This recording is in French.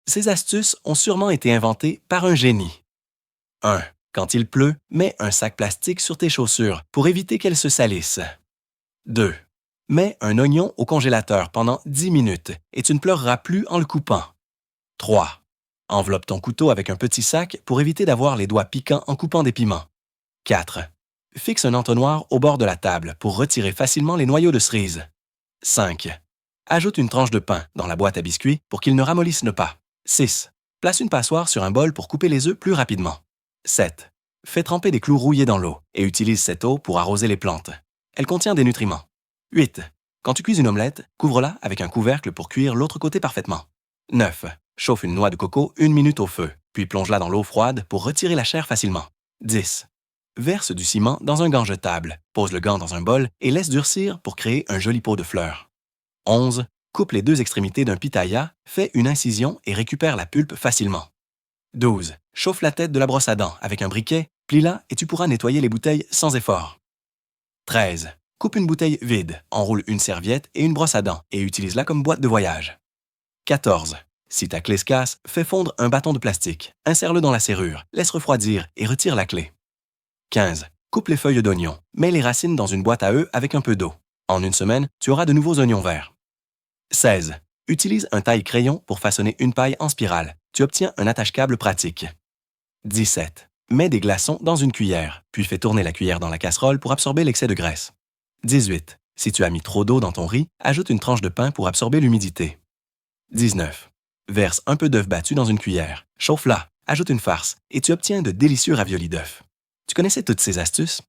Ces astuces ont sûrement été inventées par un génie. 1. Quand il pleut, mets un sac plastique sur tes chaussures pour éviter qu'elles se salissent. 2. Mets un oignon au congélateur pendant 10 minutes et tu ne pleureras plus en le coupant. 3. Enveloppe ton couteau avec un petit sac pour éviter d'avoir les doigts piquants en coupant des piments. 4. Fixe un entonnoir au bord de la table pour retirer facilement les noyaux de cerises. 5. Ajoute une tranche de pain dans la boîte à biscuits pour qu'ils ne ramollissent pas. 6. Place une passoire sur un bol pour couper les œufs plus rapidement. 7. Fais tremper des clous rouillés dans l'eau et utilise cette eau pour arroser les plantes. Elle contient des nutriments. 8. Quand tu cuis une omelette, couvre-la avec un couvercle pour cuire l'autre côté parfaitement. 9. Chauffe une noix de coco 1 minute au feu, puis plonge-la dans l'eau froide pour retirer la chair facilement. 10. Verse du ciment dans un gant jetable, pose le gant dans un bol et laisse durcir pour créer un joli pot de fleurs. 11. Coupe les 2 extrémités d'un pitaya, fais une incision et récupère la pulpe facilement. 12. Chauffe la tête de la brosse à dents avec un briquet, plie-la et tu pourras nettoyer les bouteilles sans effort. 13. Coupe une bouteille vide, enroule une serviette et une brosse à dents et utilise-la comme boîte de voyage. 14. Si ta clé se casse, fais fondre un bâton de plastique, insère-le dans la serrure, laisse refroidir et retire la clé. 15. Coupe les feuilles d'oignon, mets les racines dans une boîte à œufs avec un peu d'eau. En une semaine, tu auras de nouveaux oignons verts. 16. Utilise un taille-crayon pour façonner une paille en spirale. Tu obtiens un attache-câble pratique. 17. Mets des glaçons dans une cuillère, puis fais tourner la cuillère dans la casserole pour absorber l'excès de graisse. 18. Si tu as mis trop d'eau dans ton riz, ajoute une tranche de pain pour absorber l'humidité. 19. Verse un peu d'œuf battu dans une cuillère, chauffe-la, ajoute une farce et tu obtiens de délicieux raviolis d'œufs. Tu connaissais toutes ces astuces?